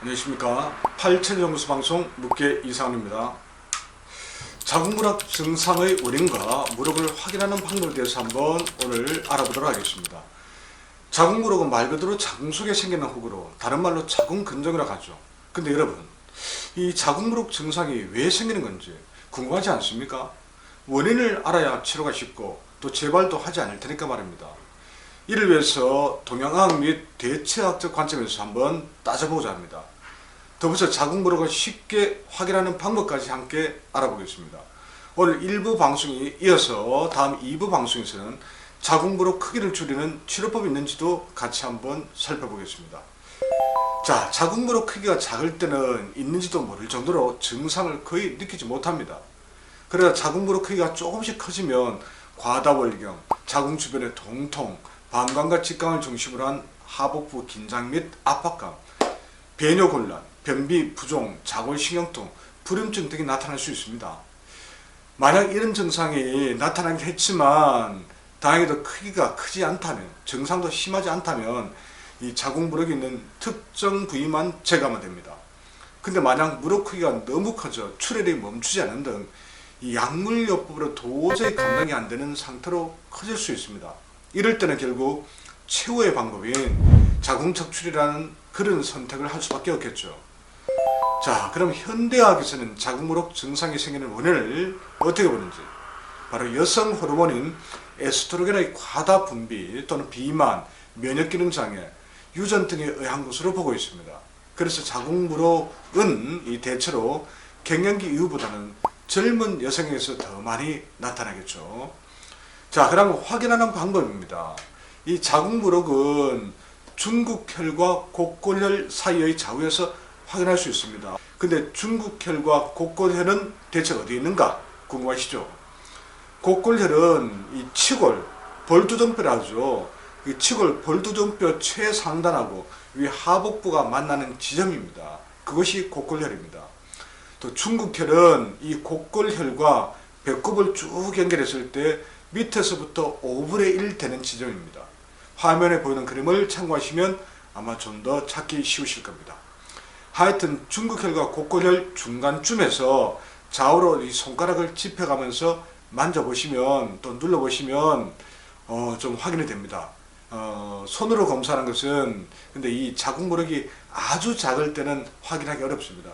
안녕하십니까. 8천연구소 방송 묵계 이상훈입니다. 자궁무력 증상의 원인과 무력을 확인하는 방법에 대해서 한번 오늘 알아보도록 하겠습니다. 자궁무력은 말 그대로 자궁 속에 생기는 혹으로 다른 말로 자궁근정이라고 하죠. 근데 여러분, 이 자궁무력 증상이 왜 생기는 건지 궁금하지 않습니까? 원인을 알아야 치료가 쉽고 또 재발도 하지 않을 테니까 말입니다. 이를 위해서 동양의학 및 대체학적 관점에서 한번 따져보고자 합니다. 더불어서 자궁무력을 쉽게 확인하는 방법까지 함께 알아보겠습니다. 오늘 1부 방송이 이어서 다음 2부 방송에서는 자궁무력 크기를 줄이는 치료법이 있는지도 같이 한번 살펴보겠습니다. 자, 자궁무력 크기가 작을 때는 있는지도 모를 정도로 증상을 거의 느끼지 못합니다. 그러다 자궁무력 크기가 조금씩 커지면 과다월경, 자궁 주변의 통통, 방광과 직강을 중심으로 한 하복부 긴장 및 압박감, 배뇨곤란, 변비, 부종, 자골신경통, 불임증 등이 나타날 수 있습니다. 만약 이런 증상이 나타나긴 했지만 다행히도 크기가 크지 않다면, 증상도 심하지 않다면 이 자궁무력이 있는 특정 부위만 제거하면 됩니다. 근데 만약 무력 크기가 너무 커져 출혈이 멈추지 않는 등 이 약물요법으로 도저히 감당이 안 되는 상태로 커질 수 있습니다. 이럴 때는 결국 최후의 방법인 자궁 척출이라는 그런 선택을 할 수밖에 없겠죠. 자, 그럼 현대의학에서는 자궁무력 증상이 생기는 원인을 어떻게 보는지, 바로 여성 호르몬인 에스트로겐의 과다 분비 또는 비만, 면역기능 장애, 유전 등에 의한 것으로 보고 있습니다. 그래서 자궁무력은 이 대체로 갱년기 이후보다는 젊은 여성에게서 더 많이 나타나겠죠. 자, 그럼 확인하는 방법입니다. 이 자궁무력은 중국혈과 곡골혈 사이의 좌우에서 확인할 수 있습니다. 근데 중국혈과 곡골혈은 대체 어디에 있는가 궁금하시죠? 곡골혈은 이 치골, 벌두정뼈라 하죠. 이 치골, 벌두정뼈 최상단하고 위 하복부가 만나는 지점입니다. 그것이 곡골혈입니다. 또 중국혈은 이 곡골혈과 배꼽을 쭉 연결했을 때 밑에서부터 5분의 1 되는 지점입니다. 화면에 보이는 그림을 참고하시면 아마 좀 더 찾기 쉬우실 겁니다. 하여튼 중국혈과 곡골혈 중간쯤에서 좌우로 이 손가락을 짚어가면서 만져보시면 또 눌러보시면 좀 확인이 됩니다. 손으로 검사하는 것은 근데 이 자궁무력이 아주 작을 때는 확인하기 어렵습니다.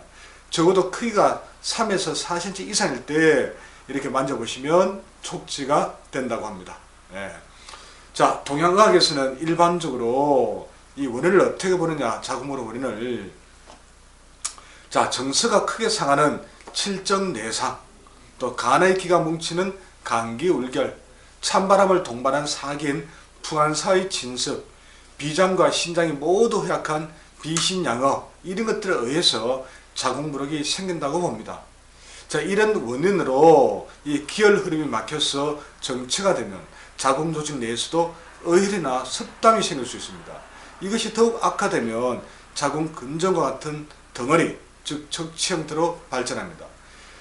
적어도 크기가 3에서 4cm 이상일 때 이렇게 만져보시면 촉지가 된다고 합니다. 예. 자, 동양의학에서는 일반적으로 이 원인을 어떻게 보느냐, 자궁무력 원인을. 자, 정서가 크게 상하는 칠정내상, 또 간의 기가 뭉치는 감기울결, 찬바람을 동반한 사기인 풍한사의 진습, 비장과 신장이 모두 허약한 비신양어, 이런 것들에 의해서 자궁무력이 생긴다고 봅니다. 자, 이런 원인으로 이 기혈 흐름이 막혀서 정체가 되면 자궁 조직 내에서도 어혈이나 습담이 생길 수 있습니다. 이것이 더욱 악화되면 자궁 근정과 같은 덩어리, 즉 척치 형태로 발전합니다.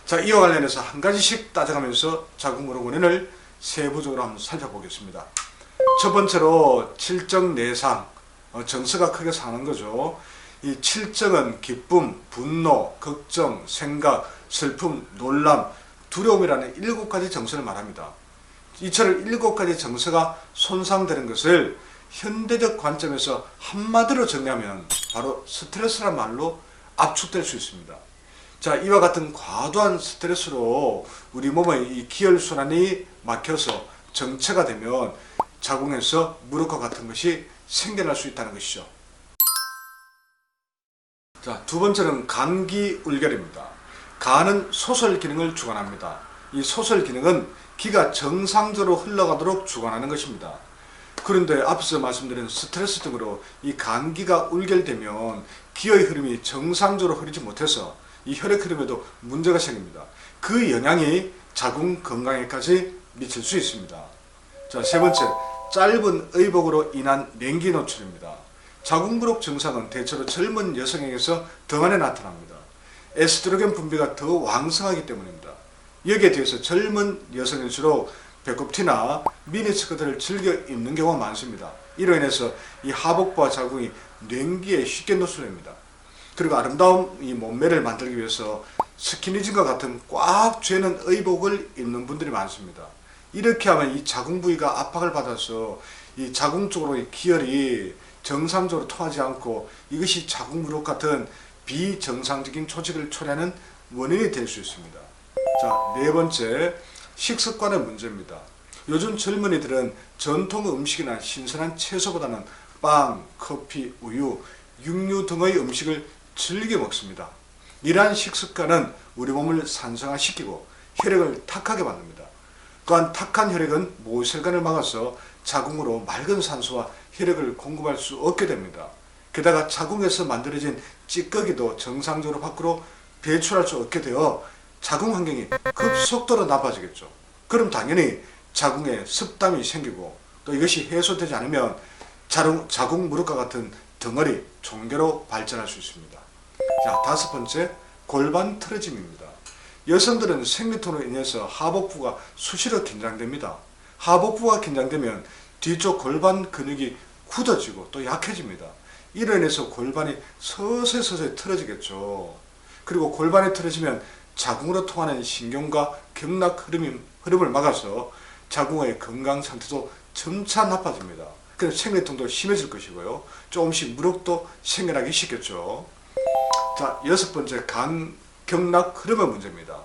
자, 이와 관련해서 한 가지씩 따져가면서 자궁무력 원인을 세부적으로 한번 살펴보겠습니다. 첫 번째로 칠정내상, 정서가 크게 상하는 거죠. 이 칠정은 기쁨, 분노, 걱정, 생각, 슬픔, 놀람, 두려움이라는 7가지 정서를 말합니다. 이처럼 7가지 정서가 손상되는 것을 현대적 관점에서 한마디로 정리하면 바로 스트레스란 말로 압축될 수 있습니다. 자, 이와 같은 과도한 스트레스로 우리 몸의 이 기혈순환이 막혀서 정체가 되면 자궁에서 무력과 같은 것이 생겨날 수 있다는 것이죠. 자, 두 번째는 감기울결입니다. 간은 소설 기능을 주관합니다. 이 소설 기능은 기가 정상적으로 흘러가도록 주관하는 것입니다. 그런데 앞서 말씀드린 스트레스 등으로 이 감기가 울결되면 기의 흐름이 정상적으로 흐르지 못해서 이 혈액 흐름에도 문제가 생깁니다. 그 영향이 자궁 건강에까지 미칠 수 있습니다. 자, 세 번째, 짧은 의복으로 인한 냉기 노출입니다. 자궁무력 증상은 대체로 젊은 여성에게서 더 많이 나타납니다. 에스트로겐 분비가 더 왕성하기 때문입니다. 여기에 대해서 젊은 여성일수록 배꼽티나 미니스커트를 즐겨 입는 경우가 많습니다. 이로 인해서 이 하복부와 자궁이 냉기에 쉽게 노출됩니다. 그리고 아름다운 이 몸매를 만들기 위해서 스키니진과 같은 꽉 죄는 의복을 입는 분들이 많습니다. 이렇게 하면 이 자궁 부위가 압박을 받아서 이 자궁 쪽으로 이 기혈이 정상적으로 통하지 않고 이것이 자궁무력 같은 비정상적인 조직을 초래하는 원인이 될 수 있습니다. 자, 네 번째, 식습관의 문제입니다. 요즘 젊은이들은 전통 음식이나 신선한 채소보다는 빵, 커피, 우유, 육류 등의 음식을 즐겨 먹습니다. 이러한 식습관은 우리 몸을 산성화시키고 혈액을 탁하게 만듭니다. 또한 탁한 혈액은 모세혈관을 막아서 자궁으로 맑은 산소와 혈액을 공급할 수 없게 됩니다. 게다가 자궁에서 만들어진 찌꺼기도 정상적으로 밖으로 배출할 수 없게 되어 자궁 환경이 급속도로 나빠지겠죠. 그럼 당연히 자궁에 습담이 생기고 또 이것이 해소되지 않으면 자궁 무릎과 같은 덩어리, 종괴로 발전할 수 있습니다. 자, 다섯 번째, 골반 틀어짐입니다. 여성들은 생리통으로 인해서 하복부가 수시로 긴장됩니다. 하복부가 긴장되면 뒤쪽 골반 근육이 굳어지고 또 약해집니다. 이로 인해서 골반이 서서히 틀어지겠죠. 그리고 골반이 틀어지면 자궁으로 통하는 신경과 경락 흐름을 막아서 자궁의 건강 상태도 점차 나빠집니다. 그래서 생리통도 심해질 것이고요. 조금씩 무력도 생겨나기 쉽겠죠. 자, 여섯 번째, 간경락 흐름의 문제입니다.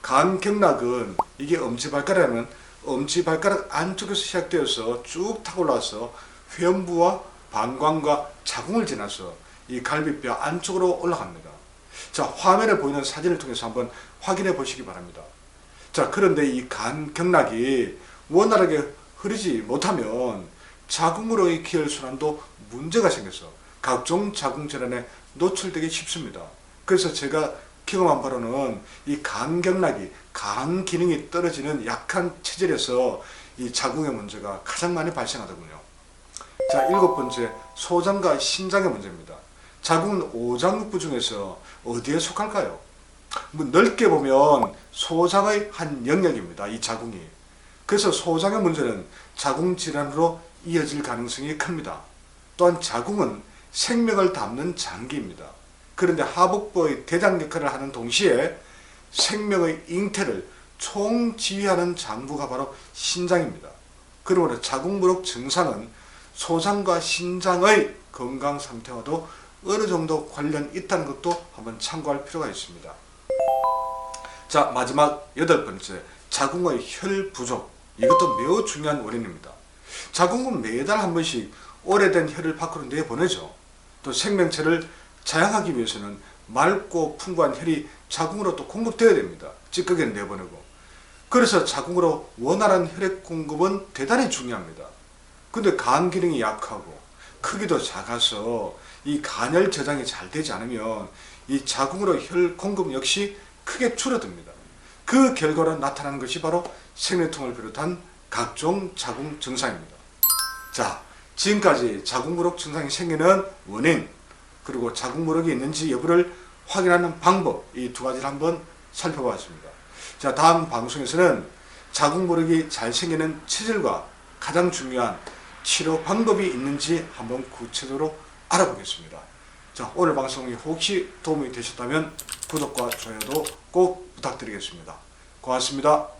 간경락은 이게 엄지발가락이면 엄지발가락 안쪽에서 시작되어서 쭉 타고 올라와서 회음부와 방광과 자궁을 지나서 이 갈비뼈 안쪽으로 올라갑니다. 자, 화면에 보이는 사진을 통해서 한번 확인해 보시기 바랍니다. 자, 그런데 이 간경락이 원활하게 흐르지 못하면 자궁으로의 기혈순환도 문제가 생겨서 각종 자궁 질환에 노출되기 쉽습니다. 그래서 제가 경험한 바로는 이 간경락이 간 기능이 떨어지는 약한 체질에서 이 자궁의 문제가 가장 많이 발생하더군요. 자, 일곱 번째, 소장과 신장의 문제입니다. 자궁은 오장육부 중에서 어디에 속할까요? 뭐 넓게 보면 소장의 한 영역입니다. 이 자궁이. 그래서 소장의 문제는 자궁 질환으로 이어질 가능성이 큽니다. 또한 자궁은 생명을 담는 장기입니다. 그런데 하복부의 대장 역할을 하는 동시에 생명의 잉태를 총지휘하는 장부가 바로 신장입니다. 그러므로 자궁무력 증상은 소장과 신장의 건강 상태와도 어느 정도 관련 있다는 것도 한번 참고할 필요가 있습니다. 자, 마지막 여덟 번째, 자궁의 혈 부족. 이것도 매우 중요한 원인입니다. 자궁은 매달 한 번씩 오래된 혈을 밖으로 내보내죠. 또 생명체를 자양하기 위해서는 맑고 풍부한 혈이 자궁으로 또 공급되어야 됩니다. 찌꺼기를 내보내고. 그래서 자궁으로 원활한 혈액 공급은 대단히 중요합니다. 근데 간 기능이 약하고 크기도 작아서 이 간혈 저장이 잘 되지 않으면 이 자궁으로 혈 공급 역시 크게 줄어듭니다. 그 결과로 나타나는 것이 바로 생리통을 비롯한 각종 자궁 증상입니다. 자, 지금까지 자궁무력 증상이 생기는 원인, 그리고 자궁무력이 있는지 여부를 확인하는 방법, 이 두 가지를 한번 살펴봤습니다. 자, 다음 방송에서는 자궁무력이 잘 생기는 체질과 가장 중요한 치료 방법이 있는지 한번 구체적으로 알아보겠습니다. 자, 오늘 방송이 혹시 도움이 되셨다면 구독과 좋아요도 꼭 부탁드리겠습니다. 고맙습니다.